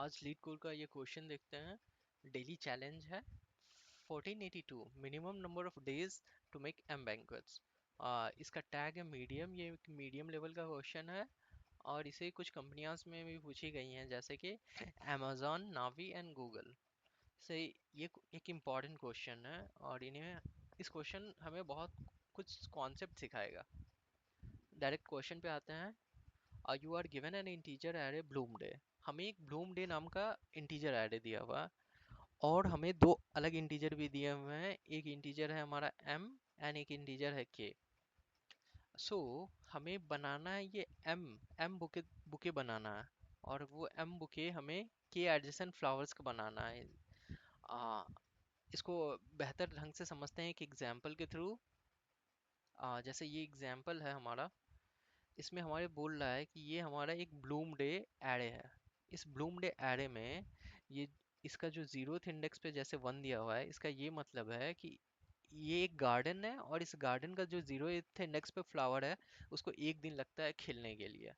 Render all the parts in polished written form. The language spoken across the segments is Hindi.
आज लीड कोड का ये क्वेश्चन देखते हैं। डेली चैलेंज है 1482 minimum number of days to make m bouquets. इसका टैग है मीडियम, ये मीडियम लेवल का क्वेश्चन है और इसे कुछ कंपनियां में भी पूछी गई हैं जैसे कि अमेजोन, नावी एंड गूगल से। ये एक इम्पॉर्टेंट क्वेश्चन है और इन्हें इस क्वेश्चन हमें बहुत कुछ कॉन्सेप्ट सिखाएगा। डायरेक्ट क्वेश्चन पे आते हैं। You are given an integer array bloom day. हमें एक ब्लूम डे नाम का इंटीजर एरे दिया हुआ है और हमें दो अलग इंटीजर भी दिए हुए हैं। एक इंटीजर है हमारा m एंड एक इंटीजर है k। सो हमें बनाना है ये m बुके बुके बनाना है और वो m बुके हमें k एडजेसेंट फ्लावर्स का बनाना है। आ, इसको बेहतर ढंग से समझते हैं एक एग्जाम्पल के थ्रू। जैसे ये एग्जाम्पल है हमारा, इसमें हमारे बोल रहा है कि ये हमारा एक ब्लूम डे एरे है। इस ब्लूम डे एरे में ये इसका जो जीरोथ इंडेक्स पे जैसे वन दिया हुआ है, इसका ये मतलब है कि ये एक गार्डन है और इस गार्डन का जो जीरोथ इंडेक्स पे फ्लावर है उसको एक दिन लगता है खिलने के लिए।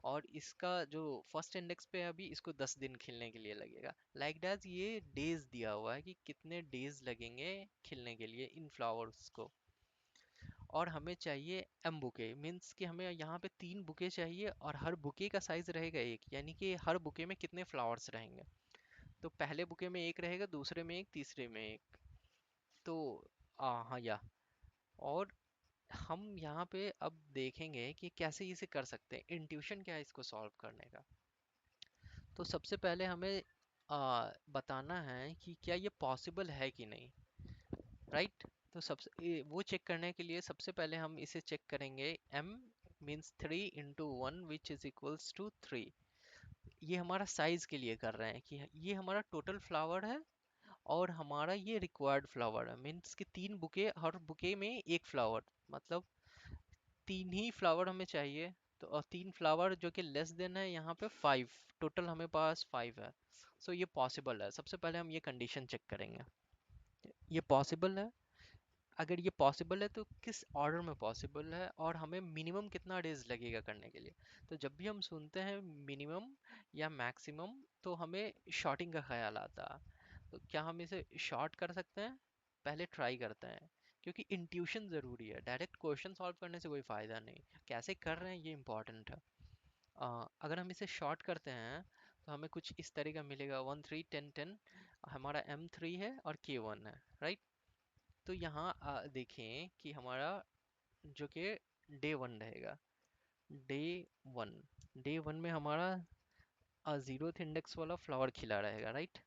और इसका जो फर्स्ट इंडेक्स पे है अभी, इसको 10 दिन खिलने के लिए लगेगा। लाइक दैट ये डेज दिया हुआ है कि कितने डेज लगेंगे खिलने के लिए इन फ्लावर्स को। और हमें चाहिए एम बुके, मीन्स कि हमें यहाँ पे 3 बुके चाहिए और हर बुके का साइज रहेगा एक, यानी कि हर बुके में कितने फ्लावर्स रहेंगे। तो पहले बुके में एक रहेगा, दूसरे में एक, तीसरे में एक। तो हाँ या और हम यहाँ पे अब देखेंगे कि कैसे इसे कर सकते हैं, इंट्यूशन क्या है इसको सॉल्व करने का। तो सबसे पहले हमें बताना है कि क्या ये पॉसिबल है कि नहीं, राइट। तो वो चेक करने के लिए सबसे पहले हम इसे चेक करेंगे। m means 3 × 1 which is equals to 3। ये हमारा साइज के लिए कर रहे हैं कि ये हमारा टोटल फ्लावर है और हमारा ये रिक्वायर्ड फ्लावर है। मीन्स कि 3 बुके, हर बुके में एक फ्लावर, मतलब 3 ही फ्लावर हमें चाहिए। तो और 3 फ्लावर जो कि लेस देन है यहाँ पे 5, टोटल हमें पास 5 है। सो ये पॉसिबल है। सबसे पहले हम ये कंडीशन चेक करेंगे, ये पॉसिबल है। अगर ये पॉसिबल है तो किस ऑर्डर में पॉसिबल है और हमें मिनिमम कितना डेज लगेगा करने के लिए। तो जब भी हम सुनते हैं मिनिमम या मैक्सिमम तो हमें शॉर्टिंग का ख्याल आता है। तो क्या हम इसे शॉर्ट कर सकते हैं? पहले ट्राई करते हैं, क्योंकि इंट्यूशन ज़रूरी है। डायरेक्ट क्वेश्चन सॉल्व करने से कोई फ़ायदा नहीं, कैसे कर रहे हैं ये इंपॉर्टेंट है। अगर हम इसे शॉर्ट करते हैं तो हमें कुछ इस तरह का मिलेगा, 1 3 10 10। हमारा m3 है और k1 है, राइट। तो यहाँ देखें कि हमारा जो कि डे 1 रहेगा। डे वन डे वन में हमारा जीरोथ इंडेक्स वाला फ्लावर खिला रहेगा, राइट।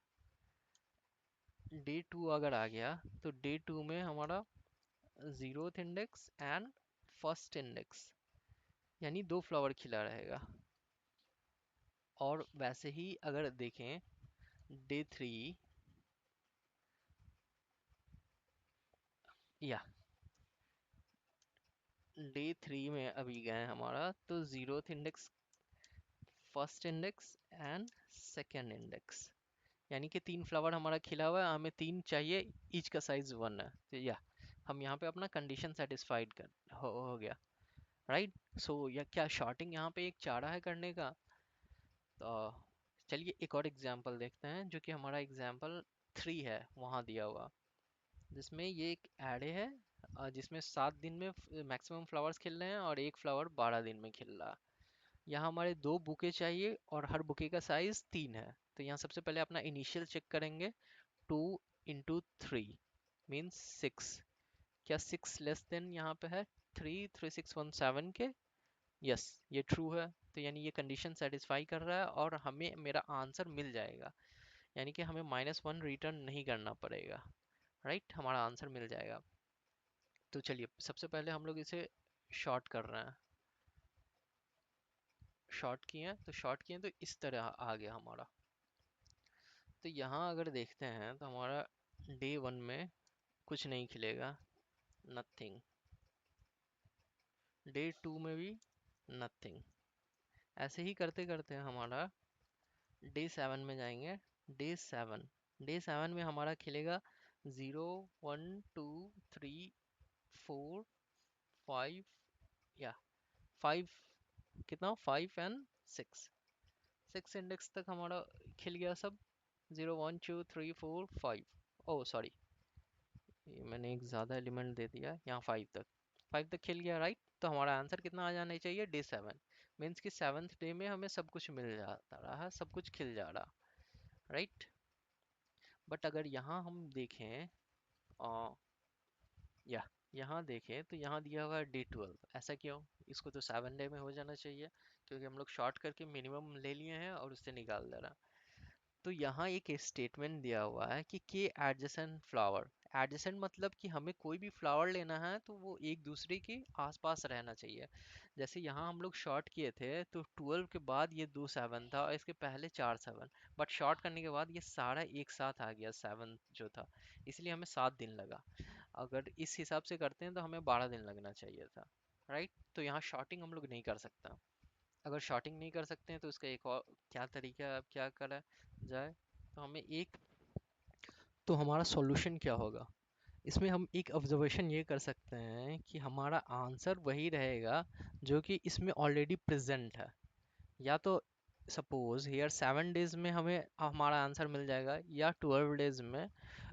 डे 2 अगर आ गया तो डे 2 में हमारा zeroth index and first index, यानी 2 फ्लावर खिला रहेगा। और वैसे ही अगर देखें डे 3 या डे 3 में अभी गए हमारा, तो zeroth index, first index and second index, यानी कि 3 फ्लावर हमारा खिला हुआ है, हमें 3 चाहिए, ईच का साइज 1 है। तो या हम यहाँ पे अपना कंडीशन सेटिस्फाइड हो गया, राइट। सो या क्या शॉर्टिंग यहाँ पे एक चारा है करने का। तो चलिए एक और एग्जांपल देखते हैं, जो कि हमारा एग्जांपल 3 है वहाँ दिया हुआ, जिसमें ये एक एरे है जिसमें 7 दिन में मैक्सिमम फ्लावर्स खिल रहे हैं और एक फ्लावर 12 दिन में खिल रहा है। यहाँ हमारे 2 बुके चाहिए और हर बुके का साइज 3 है। तो यहाँ सबसे पहले अपना इनिशियल चेक करेंगे। 2 × 3 मीन्स 6। क्या 6 लेस देन यहाँ पे है 3 3 6 1 7 के? यस, ये ट्रू है। तो यानी ये कंडीशन सेटिस्फाई कर रहा है और हमें मेरा आंसर मिल जाएगा, यानी कि हमें -1 रिटर्न नहीं करना पड़ेगा, राइट। हमारा आंसर मिल जाएगा। तो चलिए सबसे पहले हम लोग इसे शॉर्ट कर रहे हैं। शॉर्ट किए हैं तो इस तरह आ गया हमारा। तो यहाँ अगर देखते हैं तो हमारा डे 1 में कुछ नहीं खिलेगा, नथिंग। डे 2 में भी नथिंग। ऐसे ही करते करते हमारा डे 7 में जाएंगे। डे 7 में हमारा खिलेगा 0 1 2 3 4 5, या 5, कितना 5 एंड 6। सिक्स इंडेक्स तक हमारा खिल गया सब। 0 1 2 3 4 5। ओह सॉरी, ये मैंने एक ज़्यादा एलिमेंट दे दिया, यहाँ 5 तक। 5 तक खिल गया, राइट। तो हमारा आंसर कितना आ जाना चाहिए, डे 7। मीन्स कि 7th डे में हमें सब कुछ मिल जाता रहा, सब कुछ खिल जा रहा, राइट। बट अगर यहाँ हम देखें, आ, या यहाँ देखें तो यहाँ दिया हुआ है डे 12। ऐसा क्यों? इसको तो 7 डे में हो जाना चाहिए, क्योंकि हम लोग शॉर्ट करके मिनिमम ले लिए हैं और उससे निकाल दे रहा। तो यहाँ एक स्टेटमेंट दिया हुआ है कि के एडजेसेंट फ्लावर। एडजेसेंट मतलब कि हमें कोई भी फ्लावर लेना है तो वो एक दूसरे के आसपास रहना चाहिए। जैसे यहाँ हम लोग शॉर्ट किए थे तो 12 के बाद ये 2 7 था और इसके पहले 4 7। बट शॉर्ट करने के बाद ये सारा एक साथ आ गया 7 जो था, इसलिए हमें 7 दिन लगा। अगर इस हिसाब से करते हैं तो हमें 12 दिन लगना चाहिए था, राइट। तो यहाँ शॉर्टिंग हम लोग नहीं कर सकता। अगर शॉर्टिंग नहीं कर सकते हैं तो इसका एक और क्या तरीका है, अब क्या करा जाए। तो हमें एक तो हमारा सॉल्यूशन क्या होगा, इसमें हम एक ऑब्जर्वेशन ये कर सकते हैं कि हमारा आंसर वही रहेगा जो कि इसमें ऑलरेडी प्रेजेंट है। या तो सपोज हियर 7 डेज में हमें हमारा आंसर मिल जाएगा, या 12 डेज में।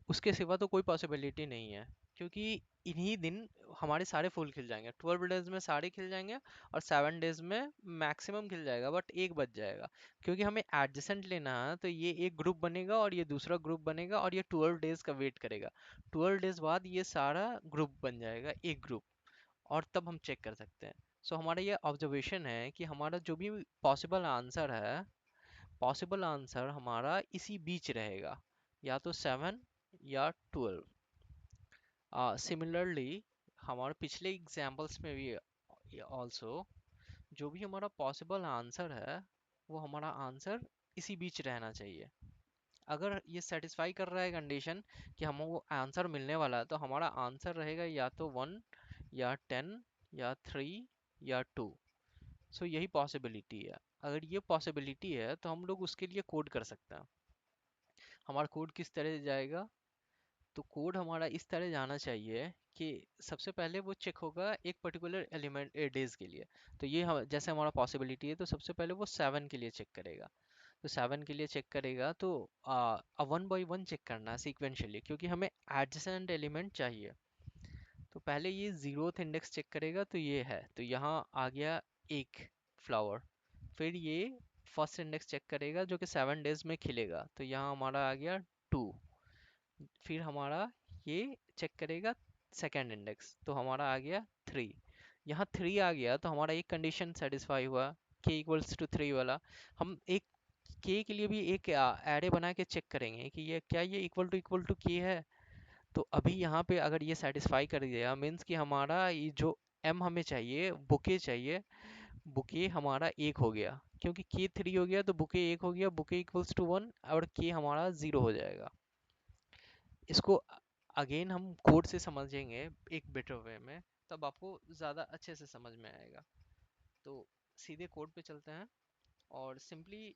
उसके सिवा तो कोई पॉसिबिलिटी नहीं है, क्योंकि इन्हीं दिन हमारे सारे फूल खिल जाएंगे। 12 डेज में सारे खिल जाएंगे और 7 डेज में मैक्सिमम खिल जाएगा, बट एक बच जाएगा। क्योंकि हमें एडजेसेंट लेना है तो ये एक ग्रुप बनेगा और ये दूसरा ग्रुप बनेगा और ये 12 डेज का वेट करेगा। 12 डेज बाद ये सारा ग्रुप बन जाएगा, एक ग्रुप। और तब हम चेक कर सकते हैं। सो हमारा ये ऑब्जर्वेशन है कि हमारा जो भी पॉसिबल आंसर है, पॉसिबल आंसर हमारा इसी बीच रहेगा, या तो 7 या 12। सिमिलरली हमारे पिछले एग्जाम्पल्स में भी ऑल्सो जो भी हमारा पॉसिबल आंसर है वो हमारा आंसर इसी बीच रहना चाहिए। अगर ये सेटिस्फाई कर रहा है कंडीशन कि हमें वो आंसर मिलने वाला है, तो हमारा आंसर रहेगा या तो 1 या 10 या 3 या 2। सो यही पॉसिबिलिटी है। अगर ये पॉसिबिलिटी है तो हम लोग उसके लिए कोड कर सकते हैं। हमारा कोड किस तरह जाएगा, तो कोड हमारा इस तरह जाना चाहिए कि सबसे पहले वो चेक होगा एक पर्टिकुलर एलिमेंट डेज के लिए। तो ये जैसे हमारा पॉसिबिलिटी है तो सबसे पहले वो 7 के लिए चेक करेगा। तो 7 के लिए चेक करेगा तो 1 बाई 1 चेक करना है सीक्वेंशियली, क्योंकि हमें एडजेसेंट एलिमेंट चाहिए। तो पहले ये 0th इंडेक्स चेक करेगा, तो ये है, तो यहाँ आ गया एक फ्लावर। फिर ये फर्स्ट इंडेक्स चेक करेगा जो कि 7 डेज में खिलेगा, तो यहाँ हमारा आ गया 2। फिर हमारा ये चेक करेगा सेकेंड इंडेक्स, तो हमारा आ गया 3। यहाँ 3 आ गया तो हमारा एक कंडीशन सेटिस्फाई हुआ, k इक्वल्स टू 3 वाला। हम एक k के लिए भी एक एरे बना के चेक करेंगे कि ये क्या ये इक्वल टू k है। तो अभी यहाँ पे अगर ये सेटिस्फाई कर दिया मीन्स कि हमारा ये जो m हमें चाहिए, बुके चाहिए, बुके हमारा एक हो गया। क्योंकि k 3 हो गया तो बुके एक हो गया, बुके इक्वल्स टू 1 और k हमारा 0 हो जाएगा। इसको अगेन हम कोड से समझेंगे एक बेटर वे में, तब आपको ज़्यादा अच्छे से समझ में आएगा। तो सीधे कोड पे चलते हैं और सिंपली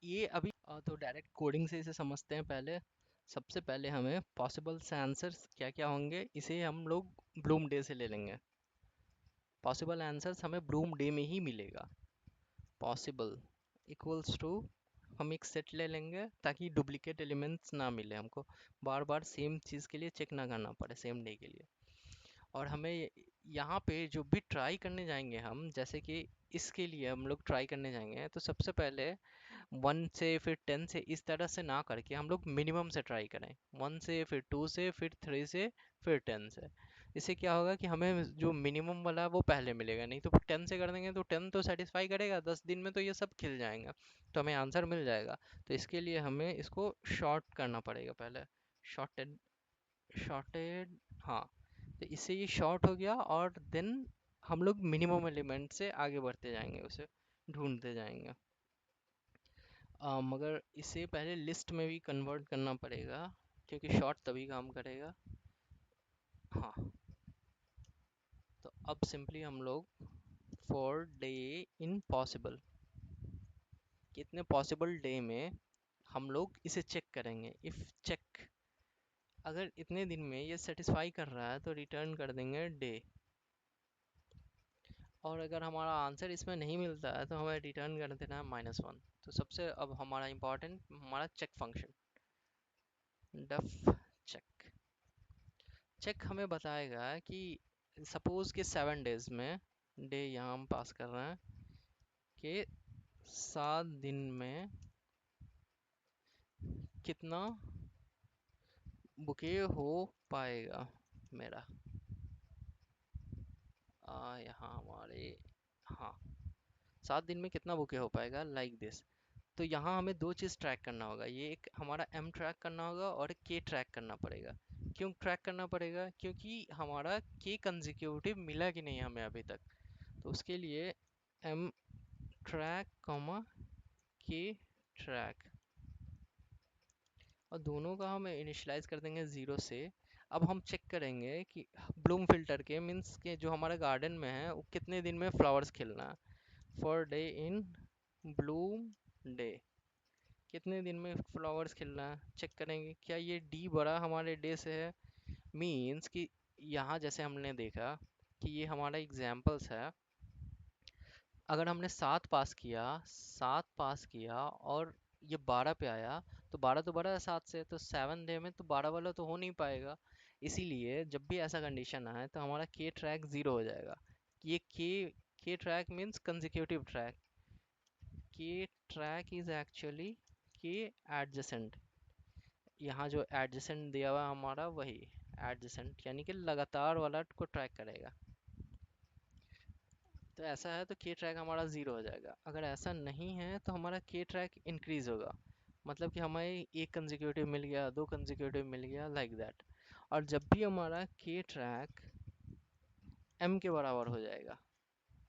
ये अभी तो डायरेक्ट कोडिंग से इसे समझते हैं। पहले सबसे पहले हमें पॉसिबल से आंसर्स क्या क्या होंगे इसे हम लोग ब्लूम डे से ले लेंगे। पॉसिबल आंसर्स हमें ब्लूम डे में ही मिलेगा। पॉसिबल इक्वल्स टू, हम एक सेट ले लेंगे ताकि डुप्लीकेट एलिमेंट्स ना मिले हमको, बार बार सेम चीज़ के लिए चेक ना करना पड़े सेम डे के लिए। और हमें यहाँ पे जो भी ट्राई करने जाएंगे हम, जैसे कि इसके लिए हम लोग ट्राई करने जाएंगे तो सबसे पहले 1 से फिर 10 से इस तरह से ना करके हम लोग मिनिमम से ट्राई करें। 1 से फिर 2 से फिर 3 से फिर 10 से। इससे क्या होगा कि हमें जो मिनिमम वाला है वो पहले मिलेगा, नहीं तो फिर 10 से कर देंगे तो 10 तो सेटिस्फाई करेगा, 10 दिन में तो ये सब खिल जाएंगे, तो हमें आंसर मिल जाएगा। तो इसके लिए हमें इसको शॉर्ट करना पड़ेगा पहले। शॉर्टेड, शॉर्टेड, हाँ। तो इससे ये शॉर्ट हो गया और देन हम लोग मिनिमम एलिमेंट से आगे बढ़ते जाएंगे, उसे ढूंढते जाएंगे। मगर इसे पहले लिस्ट में भी कन्वर्ट करना पड़ेगा, क्योंकि शॉर्ट तभी काम करेगा। हाँ, तो अब सिंपली हम लोग फॉर डे इन पॉसिबल, कितने पॉसिबल डे में हम लोग इसे चेक करेंगे। इफ़ चेक, अगर इतने दिन में ये सेटिस्फाई कर रहा है तो रिटर्न कर देंगे डे। और अगर हमारा आंसर इसमें नहीं मिलता है तो हमें रिटर्न कर देना है -1। तो सबसे अब हमारा इम्पोर्टेंट हमारा चेक फंक्शन, डफ चेक। चेक हमें बताएगा कि सपोज कि 7 डेज में, डे यहाँ हम पास कर रहे हैं कि 7 दिन में कितना बुके हो पाएगा मेरा। यहाँ हमारे, हाँ, 7 दिन में कितना बुके हो पाएगा लाइक दिस। तो यहाँ हमें दो चीज़ ट्रैक करना होगा, ये एक हमारा एम ट्रैक करना होगा और एक के ट्रैक करना पड़ेगा। क्यों ट्रैक करना पड़ेगा? क्योंकि हमारा के कंजिक्यूटिव मिला कि नहीं हमें अभी तक। तो उसके लिए एम ट्रैक कॉमा के ट्रैक, और दोनों का हम इनिशलाइज कर देंगे 0 से। अब हम चेक करेंगे कि ब्लूम फिल्टर के मीन्स के जो हमारे गार्डन में है वो कितने दिन में फ्लावर्स खिलना है। For day in Bloom day, कितने दिन में फ्लावर्स खिलना है चेक करेंगे। क्या ये डी बड़ा हमारे डे से है? मीन्स कि यहाँ जैसे हमने देखा कि ये हमारा एग्जाम्पल्स है। अगर हमने 7 पास किया और ये 12 पे आया, तो 12 तो बड़ा है 7 से, तो 7 डे में तो 12 वाला तो हो नहीं पाएगा। इसीलिए जब भी ऐसा कंडीशन आए तो हमारा के ट्रैक 0 हो जाएगा। ये के ट्रैक मीन्स कंजिक्यूटिव ट्रैक। के ट्रैक इज एक्चुअली के एडजेसेंट। यहाँ जो एडजेसेंट दिया हुआ है हमारा वही एडजेसेंट, यानी कि लगातार वाला को ट्रैक करेगा। तो ऐसा है तो के ट्रैक हमारा 0 हो जाएगा। अगर ऐसा नहीं है तो हमारा के ट्रैक इंक्रीज होगा, मतलब कि हमें एक कंजिक्यूटिव मिल गया, दो कंजिक्यूटिव मिल गया, लाइक दैट। और जब भी हमारा के ट्रैक एम के बराबर हो जाएगा,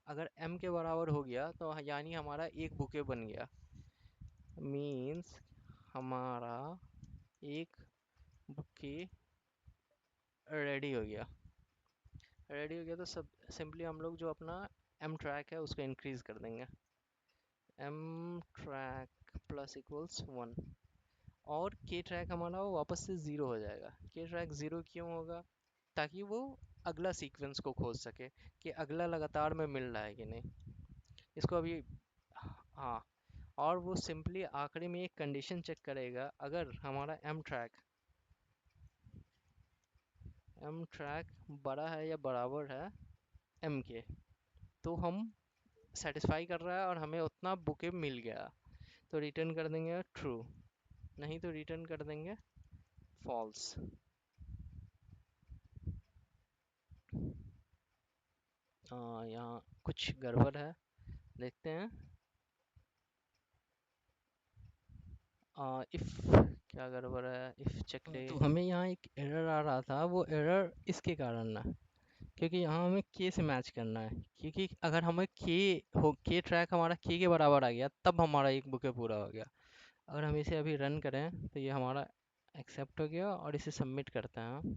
अगर एम के बराबर हो गया तो यानी हमारा एक बुके बन गया, मीन्स हमारा एक बुके रेडी हो गया। रेडी हो गया तो सब सिंपली हम लोग जो अपना एम ट्रैक है उसको इंक्रीज कर देंगे, एम ट्रैक प्लस इक्वल्स 1। और के ट्रैक हमारा वो वापस से 0 हो जाएगा। के ट्रैक 0 क्यों होगा? ताकि वो अगला सीक्वेंस को खोज सके कि अगला लगातार में मिल रहा है कि नहीं, इसको अभी। हाँ, और वो सिंपली आखिरी में एक कंडीशन चेक करेगा, अगर हमारा एम ट्रैक बड़ा है या बराबर है एम के, तो हम सेटिस्फाई कर रहा है और हमें उतना बुके मिल गया, तो रिटर्न कर देंगे ट्रू, नहीं तो रिटर्न कर देंगे फॉल्स। यहाँ कुछ गड़बड़ है, देखते हैं। इफ क्या गड़बड़ है, इफ चेक डे। तो हमें यहाँ एक एरर आ रहा था, वो एरर इसके कारण ना, क्योंकि यहाँ हमें के से मैच करना है। क्योंकि अगर हमें के ट्रैक हमारा के बराबर आ गया तब हमारा एक बुके पूरा हो गया। अगर हम इसे अभी रन करें तो ये हमारा एक्सेप्ट हो गया और इसे सबमिट करते हैं।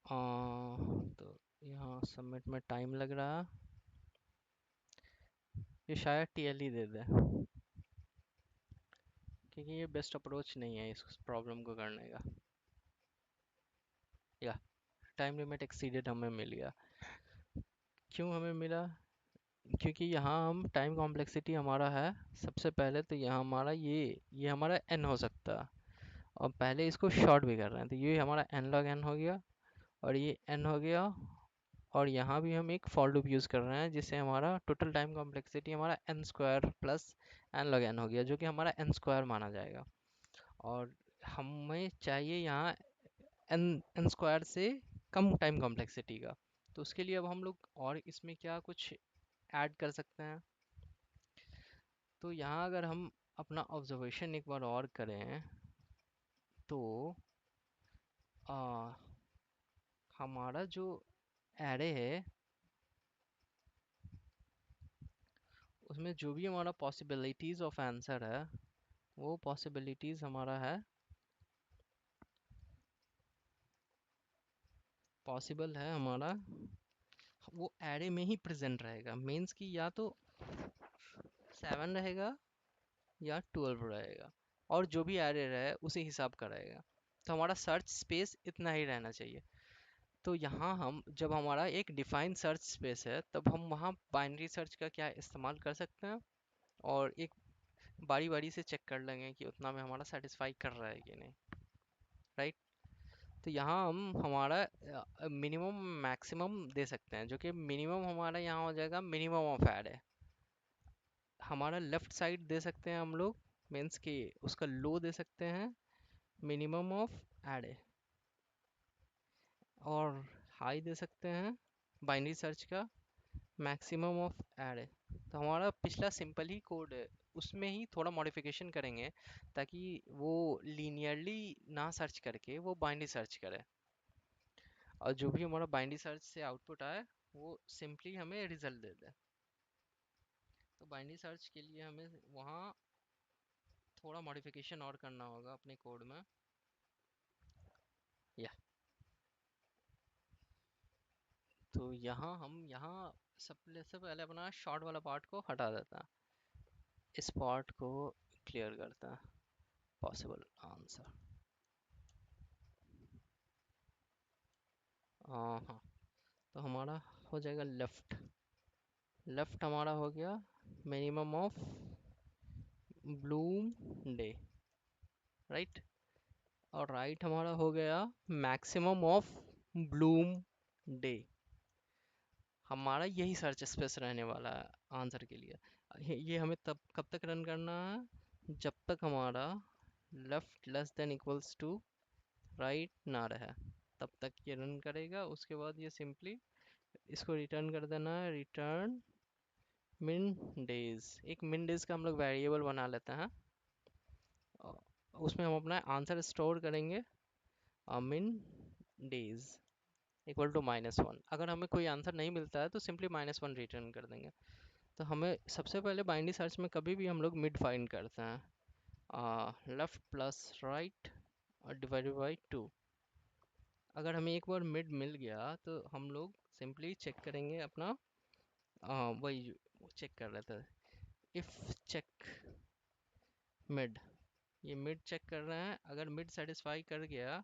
तो यहाँ सबमिट में टाइम लग रहा है, ये शायद टीएलई दे दे, क्योंकि ये बेस्ट अप्रोच नहीं है इस प्रॉब्लम को करने का। या टाइम लिमिट एक्सीडेड हमें मिल गया। क्यों हमें मिला? क्योंकि यहाँ हम टाइम कॉम्प्लेक्सिटी हमारा है सबसे पहले, तो यहाँ हमारा ये हमारा n हो सकता है, और पहले इसको शॉर्ट भी कर रहे हैं, तो ये हमारा n log n हो गया और ये n हो गया। और यहाँ भी हम एक फॉर लूप यूज़ कर रहे हैं जिससे हमारा टोटल टाइम कॉम्प्लेक्सिटी हमारा n square plus n log n हो गया, जो कि हमारा n स्क्वायर माना जाएगा। और हमें चाहिए यहाँ एन स्क्वायर से कम टाइम कॉम्प्लेक्सिटी का। तो उसके लिए अब हम लोग और इसमें क्या कुछ ऐड कर सकते हैं। तो यहाँ अगर हम अपना ऑब्जर्वेशन एक बार और करें तो आ, हमारा जो एरे है उसमें जो भी हमारा पॉसिबिलिटीज़ ऑफ आंसर है, वो पॉसिबिलिटीज़ हमारा है, पॉसिबल है हमारा, वो एरे में ही प्रेजेंट रहेगा। मीन्स कि या तो 7 रहेगा या 12 रहेगा, और जो भी एरे रहे उसी हिसाब का रहेगा। तो हमारा सर्च स्पेस इतना ही रहना चाहिए। तो यहाँ हम जब हमारा एक डिफाइंड सर्च स्पेस है तब हम वहाँ बाइनरी सर्च का क्या इस्तेमाल कर सकते हैं, और एक बारी बारी से चेक कर लेंगे कि उतना में हमारा सेटिस्फाई कर रहा है कि नहीं, राइट। तो यहाँ हम हमारा मिनिमम मैक्सिमम दे सकते हैं, जो कि मिनिमम हमारा यहाँ हो जाएगा मिनिमम ऑफ ऐड है। हमारा लेफ्ट साइड दे सकते हैं हम लोग, मीन्स कि उसका लो दे सकते हैं मिनिमम ऑफ ऐड है, और हाई दे सकते हैं बाइनरी सर्च का मैक्सिमम ऑफ ऐड है। तो हमारा पिछला सिंपल ही कोड है, उसमें ही थोड़ा मॉडिफिकेशन करेंगे ताकि वो लीनियरली ना सर्च करके वो बाइनरी सर्च करे, और जो भी हमारा बाइनरी सर्च से आउटपुट आए वो सिंपली हमें रिजल्ट दे दे। तो बाइनरी सर्च के लिए हमें वहाँ थोड़ा मॉडिफिकेशन और करना होगा अपने कोड में, या तो यहाँ हम यहाँ सबसे पहले अपना शॉर्ट वाला पार्ट को हटा देता है, इस पार्ट को क्लियर करता है, पॉसिबल आंसर। हाँ, तो हमारा हो जाएगा लेफ्ट, लेफ्ट हमारा हो गया minimum of bloom day, right. और राइट हमारा हो गया मैक्सिमम ऑफ ब्लूम डे। हमारा यही सर्च स्पेस रहने वाला है आंसर के लिए। ये हमें तब कब तक रन करना है, जब तक हमारा left less than equals to right ना रहे, तब तक ये रन करेगा। उसके बाद ये सिंपली इसको रिटर्न कर देना है, रिटर्न मिन डेज। एक मिन डेज का हम लोग वेरिएबल बना लेते हैं, अ, उसमें हम अपना आंसर स्टोर करेंगे, मिन डेज इक्वल टू -1। अगर हमें कोई आंसर नहीं मिलता है तो सिंपली -1 रिटर्न कर देंगे। तो हमें सबसे पहले बाइनरी सर्च में कभी भी हम लोग मिड फाइंड करते हैं, लेफ्ट प्लस राइट और डिवाइडेड बाई 2। अगर हमें एक बार मिड मिल गया तो हम लोग सिंपली चेक करेंगे अपना, वही चेक कर रहे थे, इफ़ चेक मिड, ये मिड चेक कर रहे हैं। अगर मिड सेटिस्फाई कर गया,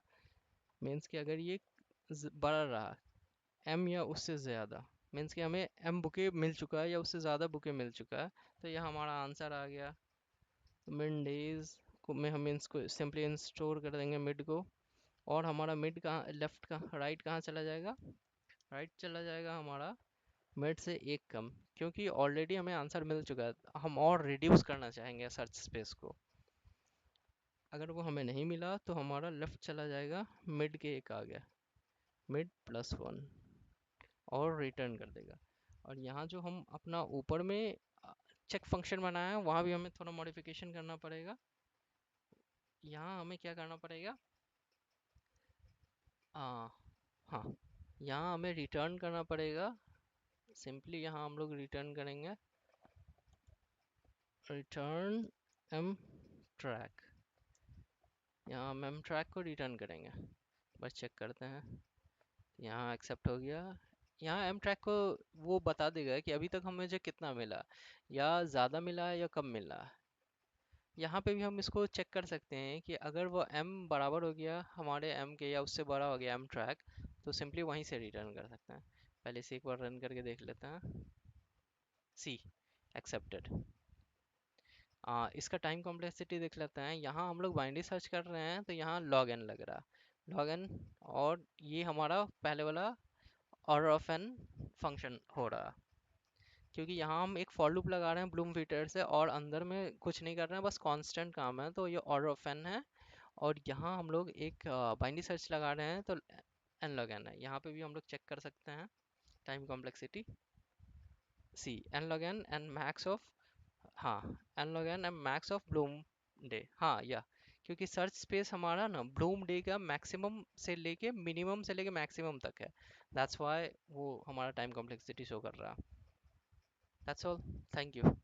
मीन्स कि अगर ये बढ़ रहा एम या उससे ज़्यादा, मीन्स कि हमें एम बुके मिल चुका है या उससे ज़्यादा बुके मिल चुका है, तो यह हमारा आंसर आ गया। तो मिड डेज को में हम इसको सिंपली इंस्टोर कर देंगे मिड को, और हमारा मिड कहाँ, लेफ्ट का राइट कहाँ चला जाएगा, राइट चला जाएगा हमारा मिड से एक कम, क्योंकि ऑलरेडी हमें आंसर मिल चुका है। हम और रिड्यूस करना चाहेंगे सर्च स्पेस को। अगर वो हमें नहीं मिला तो हमारा लेफ्ट चला जाएगा मिड के एक आ गया, मिड +1, और रिटर्न कर देगा। और यहाँ जो हम अपना ऊपर में चेक फंक्शन बनाया है वहाँ भी हमें थोड़ा मॉडिफिकेशन करना पड़ेगा। यहाँ हमें क्या करना पड़ेगा, आ, हाँ, यहाँ हमें रिटर्न करना पड़ेगा। सिंपली यहाँ हम लोग रिटर्न करेंगे, रिटर्न एम ट्रैक। यहाँ हम एम ट्रैक को रिटर्न करेंगे, बस चेक करते हैं। यहाँ एक्सेप्ट हो गया। यहाँ एम ट्रैक को वो बता देगा कि अभी तक हमें मुझे कितना मिला, या ज़्यादा मिला है या कम मिला है। यहाँ पे भी हम इसको चेक कर सकते हैं कि अगर वो m बराबर हो गया हमारे m के, या उससे बड़ा हो गया m ट्रैक, तो सिंपली वहीं से रिटर्न कर सकते हैं। पहले से एक बार रन करके देख लेते हैं। सी एक्सेप्टेड। इसका टाइम कॉम्प्लेक्सिटी देख लेते हैं। यहाँ हम लोग बाइनरी सर्च कर रहे हैं तो यहाँ लॉग एन लग रहा, लॉग एन, और ये हमारा पहले वाला ऑर्डर ऑफ एन फंक्शन हो रहा, क्योंकि यहाँ हम एक फॉर लूप लगा रहे हैं ब्लूम फीटर से, और अंदर में कुछ नहीं कर रहे हैं, बस कांस्टेंट काम है, तो ये ऑर्डर ऑफ एन है। और यहाँ हम लोग एक बाइनरी सर्च लगा रहे हैं तो एन लॉग एन है। यहाँ पे भी हम लोग चेक कर सकते हैं time complexity, see n log n and max of, हाँ, n log n and max of bloom day, हाँ, या क्योंकि सर्च स्पेस हमारा ना ब्लूम डे का मैक्सिमम से लेके मिनिमम से लेके मैक्सिमम तक है, दैट्स वाई वो हमारा टाइम कॉम्प्लेक्सिटी शो कर रहा है। That's all, thank you.